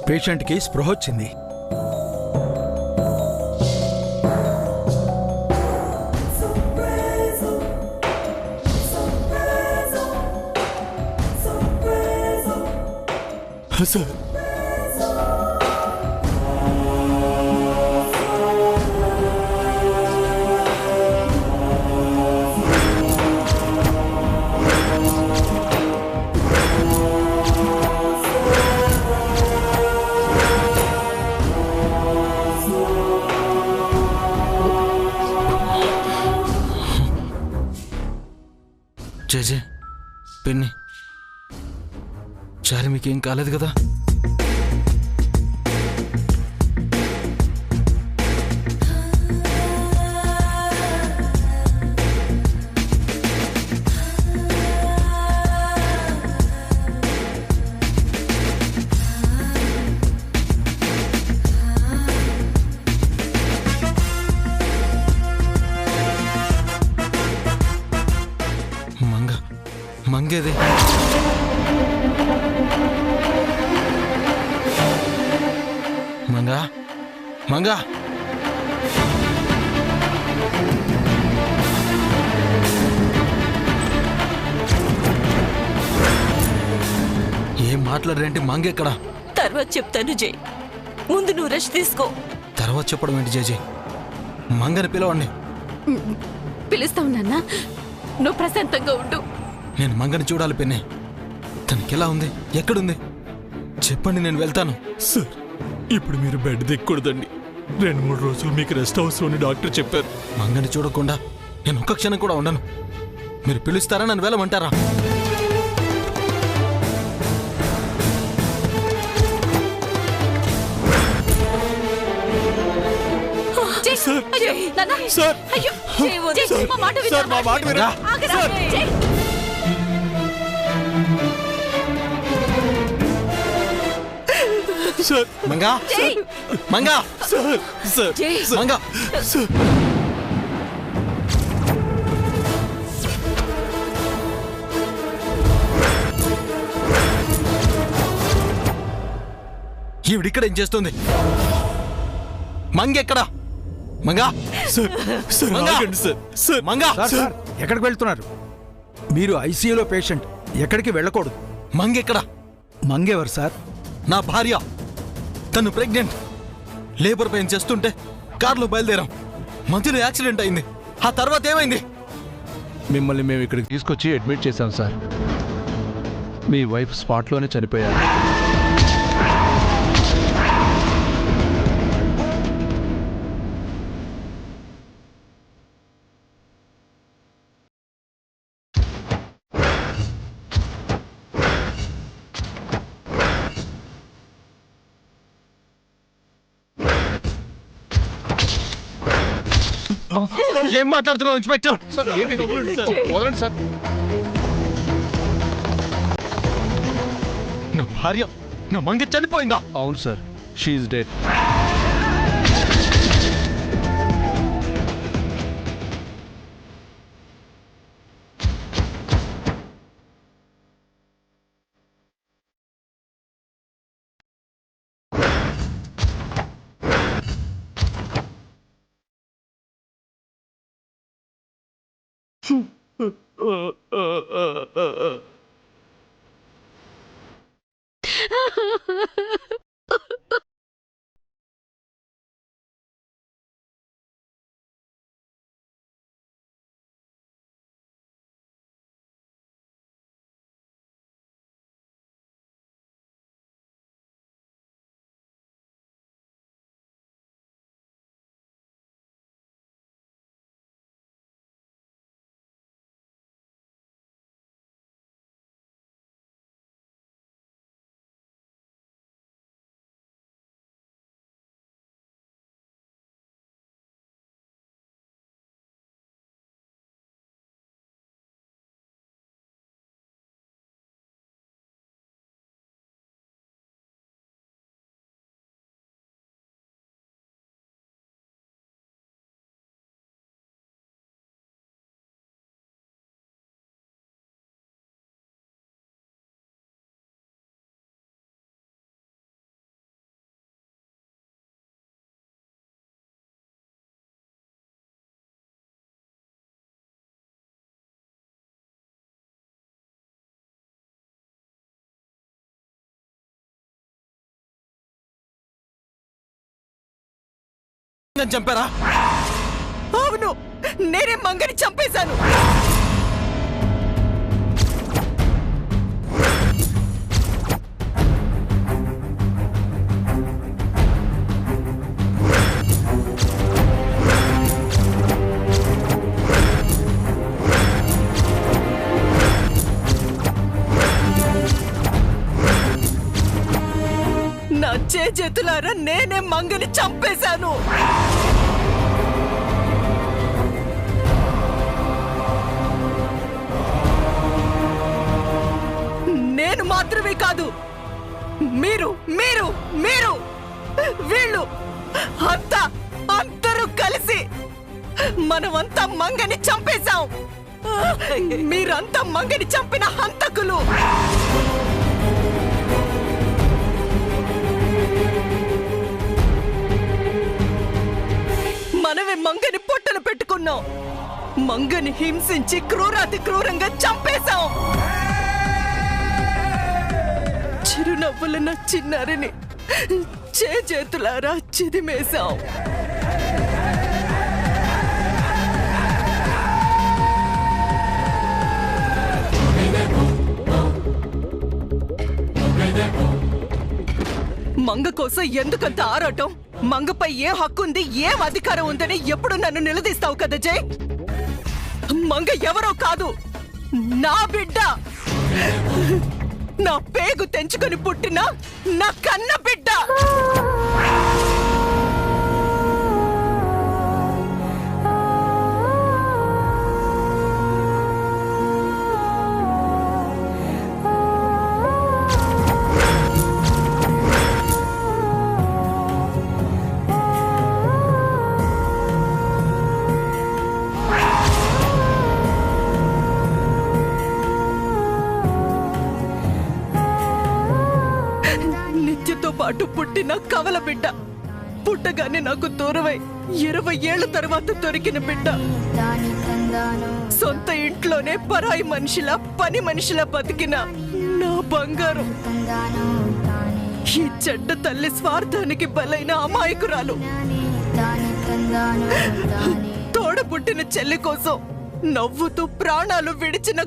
పేషెంట్కి స్పృహ వచ్చింది. సార్ జేజే పిన్ని చారి మీకేం కాలేదు కదా? మంగేది మంగా మంగా ఏం మాట్లాడరేంటి? మంగెక్కడా? తర్వాత చెప్తాను జై, ముందు నువ్వు రెస్ట్ తీసుకో. తర్వాత చెప్పడం ఏంటి జేజే? మంగని పిలవండి. పిలుస్తావు నాన్న, నువ్వు ప్రశాంతంగా ఉండు. నేను మంగని చూడాలి పిన్ని. తనకి ఎలా ఉంది? ఎక్కడుంది? చెప్పండి, నేను వెళ్తాను. సార్ ఇప్పుడు మీరు బెడ్ దిక్కకూడదండి. 2-3 రోజులు మీకు రెస్ట్ అవసరం అని డాక్టర్ చెప్పారు. మంగని చూడకుండా నేను ఒక్క క్షణం కూడా ఉండను. మీరు పిలుస్తారా? నన్ను వెళ్ళమంటారా? మంగా మంగా మంగా ఈవిడిక్కడ ఏం చేస్తుంది? మంగెక్కడా? మంగా మంగా ఎక్కడికి వెళ్తున్నారు? మీరు ఐసీయూలో పేషెంట్, ఎక్కడికి వెళ్ళకూడదు. మంగెక్కడా? మంగెవరు సార్? నా భార్య. తను ప్రెగ్నెంట్. లేబర్ పెయిన్ చేస్తుంటే కార్లో బయలుదేరాం. మధ్యలో యాక్సిడెంట్ అయింది. ఆ తర్వాత ఏమైంది? మిమ్మల్ని మేము ఇక్కడికి తీసుకొచ్చి అడ్మిట్ చేశాం సార్. మీ వైఫ్ స్పాట్లోనే చనిపోయారు. ఏం మాట్లాడుతున్నావు ఇన్స్పెక్టర్? వదలండి సార్. నా భార్య, నా మంగ చనిపోయిందా? అవును సార్, షీఈస్ డెడ్. చంపారా? అవును, నేనే మంగని చంపేశాను. నా చేతులారా నేనే మంగని చంపేశాను. నేను మాత్రమే కాదు, మీరు మీరు మీరు వీళ్ళు అంతా అందరూ కలిసి మనమంతా మంగని చంపేశాం. మీరంతా మంగని చంపిన హంతకులు. మనమే మంగని పొట్టలు పెట్టుకున్నాం. మంగని హింసించి క్రూరాతి క్రూరంగా చంపేశాం. చిరునవ్వుల నా చిన్నారిని చేతులారా చిదిమేశాం. మంగ కోసం ఎందుకంత ఆరాటం? మంగపై ఏ హక్కు ఉంది, ఏం అధికారం ఉందని ఎప్పుడు నన్ను నిలదీస్తావు కదా జై? మంగ ఎవరో కాదు, నా బిడ్డ. నా పేగు తెంచుకొని పుట్టిన నా కన్న బిడ్డ. నిత్యతో పాటు పుట్టిన కవల బిడ్డ. పుట్టగానే నాకు దూరమై 20 ఏళ్ల తర్వాత దొరికిన బిడ్డ. సొంత ఇంట్లోనే పరాయి మనిషిలా, పని మనిషిలా బతికిన నా బంగారం. ఈ చెడ్డ తల్లి స్వార్థానికి బలైన అమాయకురాలు. తోడ పుట్టిన చెల్లి కోసం నవ్వుతూ ప్రాణాలు విడిచిన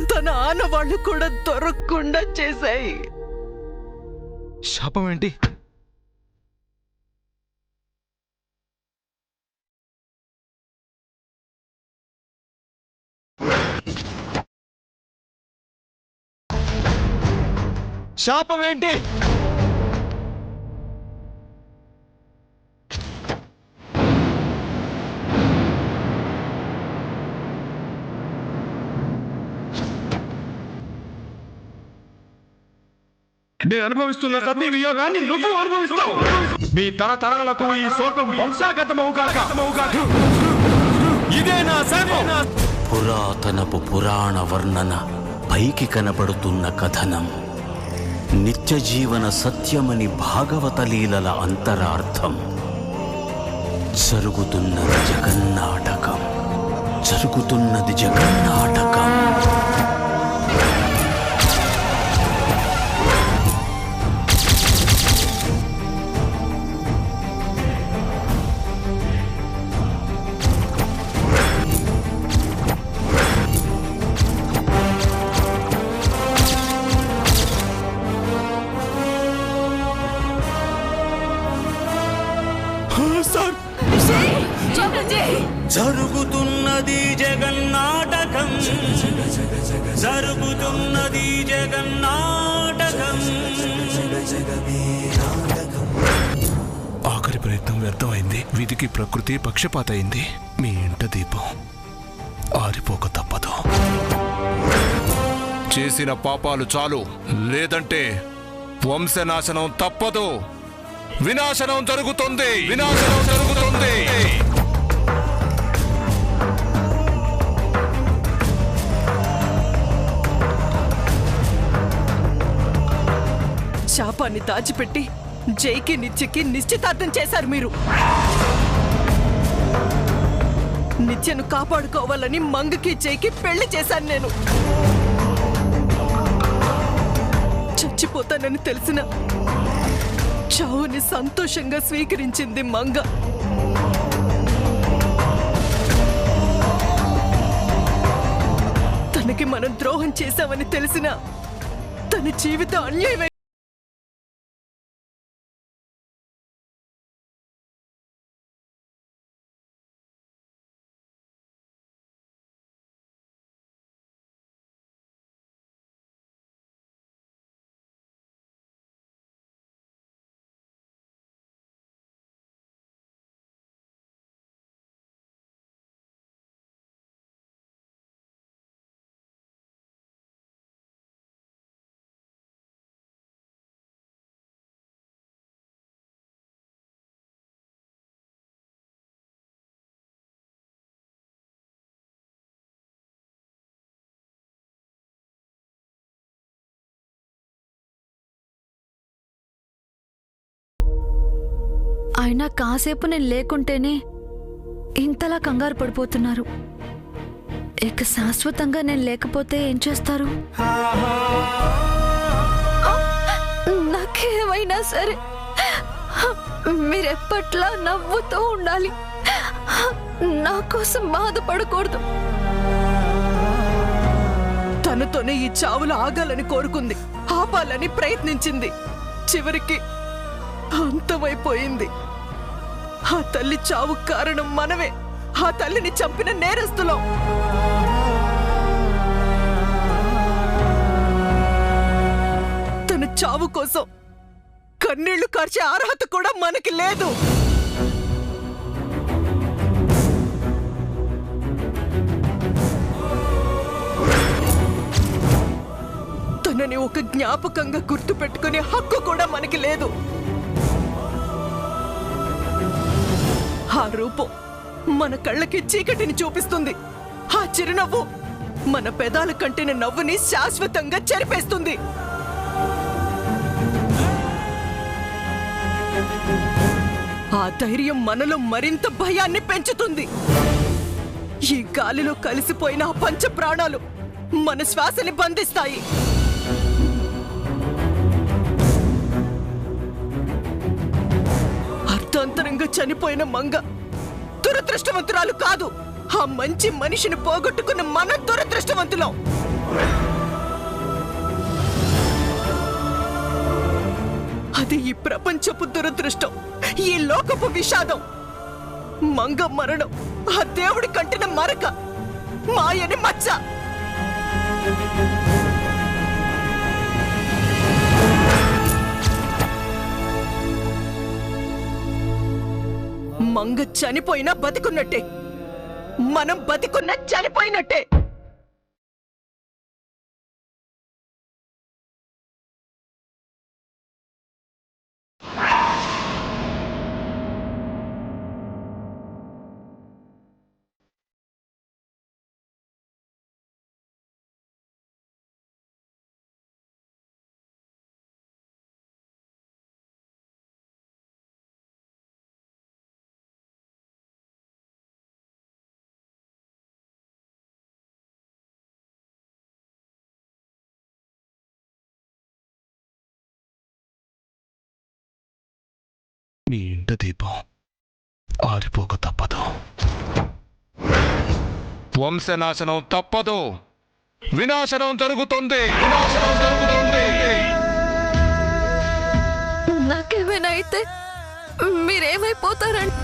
తన ఆనవాళ్లు కూడా దొరకకుండా చేశాయి. శాపం ఏంటి? శాపం ఏంటి? నేను అనుభవిస్తున్న ప్రతి వియోగాన్ని నువ్వు అనుభవిస్తావు. మీ తరతరాలకు ఈ శోకం వంశాగతమవుగాక. ఇదే నా శాపం. పురాతనపు పురాణ వర్ణన, పైకి కనబడుతున్న కథనం, నిత్య జీవన సత్యమని భాగవత లీలల అంతరార్థం. జరుగుతున్నది జగన్నాటకం, జరుగుతున్నది జగన్నాటకం. జరుగుతున్నది జగన్నాటకం, జరుగుతున్నది జగన్నాటకం. ఆఖరి ప్రయత్నం వ్యర్థమైంది. విధికి ప్రకృతి పక్షపాత అయింది. మీ ఇంట దీపం ఆరిపోక తప్పదు. చేసిన పాపాలు చాలు, లేదంటే వంశనాశనం తప్పదు. వినాశనం జరుగుతుంది, వినాశనం జరుగుతుంది. శాపాన్ని దాచిపెట్టి జైకి నిత్యకి నిశ్చితార్థం చేశారు మీరు. నిత్యను కాపాడుకోవాలని మంగకి జైకి పెళ్లి చేశాను నేను. చచ్చిపోతానని తెలిసిన చావుని సంతోషంగా స్వీకరించింది మంగ. తనకి మనం ద్రోహం చేశామని తెలిసిన తన జీవితం అన్యాయమే. అయినా కాసేపు నేను లేకుంటేనే ఇంతలా కంగారు పడిపోతున్నారు. ఇక శాశ్వతంగా నేను లేకపోతే ఏం చేస్తారు? నాకేమైనా సరే మీరెప్పట్లా నవ్వుతూ ఉండాలి. నా కోసం బాధపడకూడదు. తనతోనే ఈ చావులు ఆగాలని కోరుకుంది, ఆపాలని ప్రయత్నించింది. చివరికి అంతమైపోయింది. ఆ తల్లి చావు కారణం మనమే. ఆ తల్లిని చంపిన నేరస్తులం. తన చావు కోసం కన్నీళ్లు కార్చే అర్హత కూడా మనకి లేదు. తనని ఒక జ్ఞాపకంగా గుర్తు పెట్టుకునే హక్కు కూడా మనకి లేదు. ఆ రూపం మన కళ్ళకి చీకటిని చూపిస్తుంది. ఆ చిరునవ్వు మన పెదాల కంటిన నవ్వుని శాశ్వతంగా చెరిపేస్తుంది. ఆ ధైర్యం మనలో మరింత భయాన్ని పెంచుతుంది. ఈ గాలిలో కలిసిపోయిన ఆ పంచ ప్రాణాలు మన శ్వాసని బంధిస్తాయి. అర్థాంతరంగా చనిపోయిన మంగ దురదృష్టవంతురాలు కాదు. ఆ మంచి మనిషిని పోగొట్టుకున్న మన దురదృష్టవంతులం. అది ఈ ప్రపంచపు దురదృష్టం, ఈ లోకపు విషాదం. మంగ మరణం ఆ దేవుడి కంటిన మరక, మాయని మచ్చ. మంగ చనిపోయినా బతికున్నట్టే, మనం బతికున్నా చనిపోయినట్టే. నీ ఇంట దీపం ఆరిపోక తప్పదు. వంశనాశనం తప్పదు. వినాశనం జరుగుతుంది. వినాశనం జరుగుతుంది. నాకేమైనా అయితే మీరేమైపోతారండి?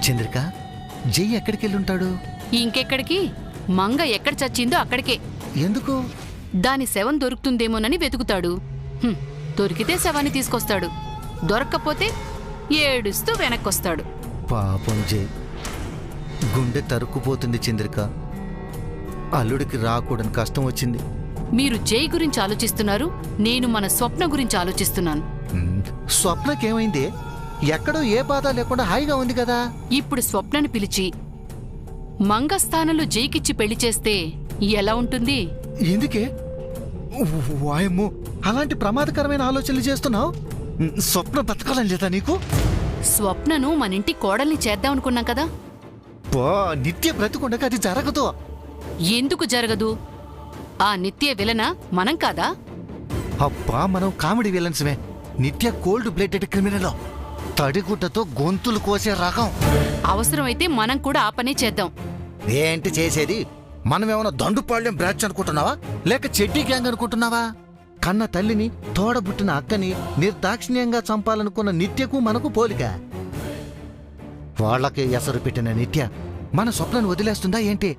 చంద్రిక, జై ఎక్కడికి వెళ్ళుంటాడు? ఇంకెక్కడికి? మంగ ఎక్కడ చచ్చిందో అక్కడికే. ఎందుకు? దాని శవం దొరుకుతుందేమోనని వెతుకుతాడు. దొరికితే శవాన్ని తీసుకొస్తాడు, దొరక్కపోతే ఏడుస్తూ వెనక్కొస్తాడు. పాపం జై. గుండె తరుక్కుపోతుంది చంద్రిక. అల్లుడికి రాకూడని కష్టం వచ్చింది. మీరు జై గురించి ఆలోచిస్తున్నారు, నేను మన స్వప్న గురించి ఆలోచిస్తున్నాను. స్వప్నకేమైంది? ఎక్కడో ఏ బాధ లేకుండా హాయిగా ఉంది కదా. ఇప్పుడు స్వప్నని పిలిచి మంగ స్థానంలో జైకిచ్చి పెళ్లి చేస్తే ఎలా ఉంటుంది? ఎందుకే? వాయమ్మో, అలాంటి ప్రమాదకరమైన ఆలోచనలు చేస్తున్నావు. స్వప్న బతకాలని లేదా నీకు? స్వప్నను మన ఇంటి కోడల్ని చేద్దామనుకున్నాం కదా. నిత్య బ్రతికుండగా అది జరగదు. ఎందుకు జరగదు? ఆ నిత్య విలన మనం కాదా? అబ్బా, మనం కామెడీ విలన్స్మే. నిత్య కోల్డ్ బ్లడెడ్ క్రిమినల్, తడిగుడ్డతో గొంతులు కోసే రకం. అవసరమైతే మనం కూడా ఆ పనే చేద్దాం. ఏంటి చేసేది? మనమేమన్నా దండుపాళ్యం బ్రాచ్ అనుకుంటున్నావా, లేక చెడ్డీ గ్యాంగ్ అనుకుంటున్నావా? కన్న తల్లిని, తోడబుట్టిన అక్కని నిర్దాక్షిణ్యంగా చంపాలనుకున్న నిత్యకు మనకు పోలిక. వాళ్లకే ఎసరు పెట్టిన నిత్య మన స్వప్నను వదిలేస్తుందా ఏంటి?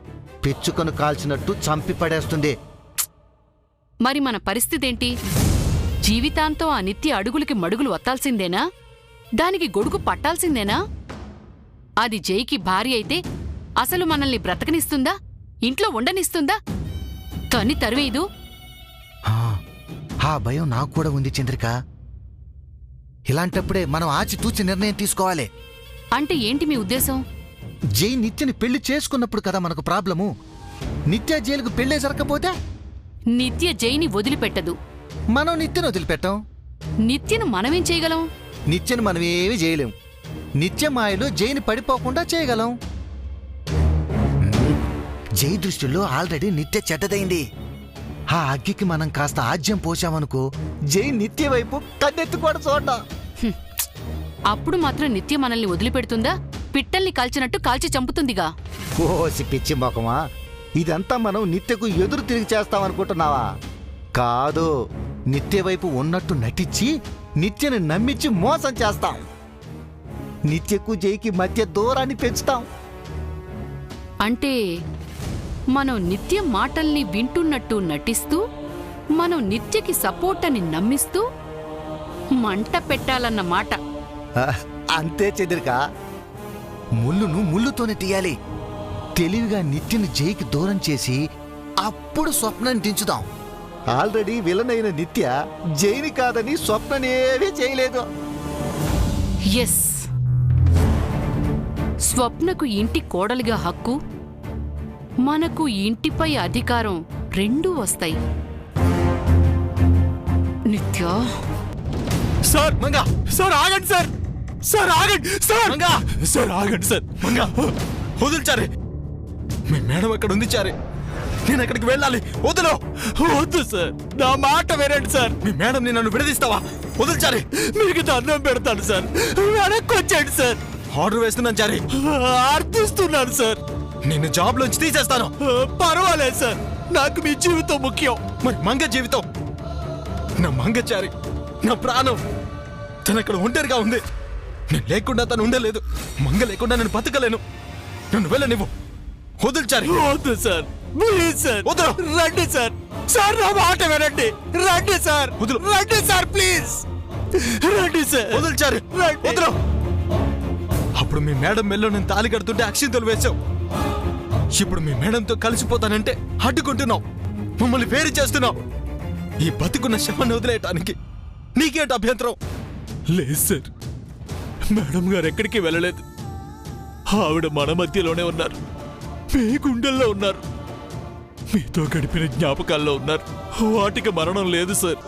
పిచ్చుకను కాల్చినట్టు చంపి పడేస్తుంది. మరి మన పరిస్థితేంటి? జీవితాంతం ఆ నిత్య అడుగులకి మడుగులు వత్తాల్సిందేనా? దానికి గొడుగు పట్టాల్సిందేనా? అది జైకి భార్య అయితే అసలు మనల్ని బ్రతకనిస్తుందా? ఇంట్లో ఉండనిస్తుందా? తని తరువేదు. ఆ భయం నాకు కూడా ఉంది చంద్రిక. ఇలాంటప్పుడే మనం ఆచితూచి నిర్ణయం తీసుకోవాలి. అంటే ఏంటి మీ ఉద్దేశం? జై నిత్యని పెళ్లి చేసుకున్నప్పుడు కదా మనకు ప్రాబ్లము. నిత్య జైలుకు పెళ్లే జరగకపోతే నిత్య జైని వదిలిపెట్టదు. మనం నిత్యను వదిలిపెట్టాం. నిత్యను మనమేం చేయగలం? నిత్యను మనమేమి చేయలేం. నిత్య మాయలో జైని పడిపోకుండా చేయగలం. జై దృష్టిలో ఆల్రెడీ నిత్య చెడ్డదైంది. ఆ అగ్గికి మనం కాస్త ఆజ్యం పోసామనుకో, జై నిత్య వైపు కన్నెత్తి కూడా చూడ్డా. అప్పుడు మాత్రం నిత్య మనల్ని వదిలిపెడుతుందా? పిట్టల్ని కాల్చినట్టు కాల్చి చంపుతుందిగా. ఓసి పిచ్చి మొకమా, ఇదంతా మనం నిత్యకు ఎదురు తిరిగి చేస్తామనుకుంటున్నావా? కాదు, నిత్య వైపు ఉన్నట్టు నటించి నిత్యని నమ్మించి మోసం చేస్తాం. నిత్యకు జైకి మధ్య దూరాన్ని పెంచుతాం. అంటే మనం నిత్య మాటల్ని వింటున్నట్టు నటిస్తూ, మనం నిత్యకి సపోర్ట్ అని నమ్మిస్తూ మంట పెట్టాలన్న మాట. అంతే చంద్రిక. ముళ్ళును ముళ్ళుతోనే తీయాలి. తెలివిగా నిత్యని జైకి దూరం చేసి అప్పుడు స్వప్నాన్ని దించుదాం. ఆల్రెడీ విలన్ అయిన నిత్య జైని కాదని స్వప్ననేవీ చేయలేదు. ఎస్, స్వప్నకు ఇంటి కోడలిగా హక్కు, మనకు ఇంటిపై అధికారం రెండూ వస్తాయి. నిత్య సార్ మంగా, సార్ ఆగండి సార్, సార్ ఆగండి సార్, మంగా సార్ ఆగండి సార్, మంగా వదిలిచారే. మీ మేడం అక్కడ ఉంది చారే, నేను అక్కడికి వెళ్ళాలి. వద్దులో వద్దు సార్, నా మాట వేరండి సార్. మీ మేడం నన్ను విడదీస్తావా? వదిలిచారే, మీకు దండం పెడతాను సార్, వెనక్కి వచ్చేయండి సార్. ఆర్డర్ వేస్తున్నాను చారే, అర్థిస్తున్నాను సార్. నిన్ను జాబ్ లోంచి తీసేస్తాను. పర్వాలేదు సార్, నాకు మీ జీవితం ముఖ్యం. మరి మంగ జీవితం, నా మంగ చారి, నా ప్రాణం. తను అక్కడ ఒంటరిగా ఉంది. నేను లేకుండా తను ఉండలేదు. మంగ లేకుండా నేను బతకలేను. నన్ను వెళ్ళనివ్వు. వదులుచారి. వద్దు సార్, ప్లీజ్ సార్, వదులు. రండి సార్, సార్ నా మాట వినండి. రండి సార్, వదులు. రండి సార్, ప్లీజ్ రండి సార్. వదులుచారి, వదులు. అప్పుడు మీ మేడం మెల్లో నేను తాళి కడుతుంటే అక్షింతలు వేశావు. ఇప్పుడు మీ మేడంతో కలిసిపోతానంటే అడ్డుకుంటున్నావు. మమ్మల్ని వేరు చేస్తున్నావు. ఈ బతుకున్న శవాన్ని వదిలేయటానికి నీకేంటి అభ్యంతరం? లేదు సార్, మేడం గారు ఎక్కడికి వెళ్ళలేదు. ఆవిడ మన మధ్యలోనే ఉన్నారు, మీ గుండెల్లో ఉన్నారు, మీతో గడిపిన జ్ఞాపకాల్లో ఉన్నారు. వాటికి మరణం లేదు సార్.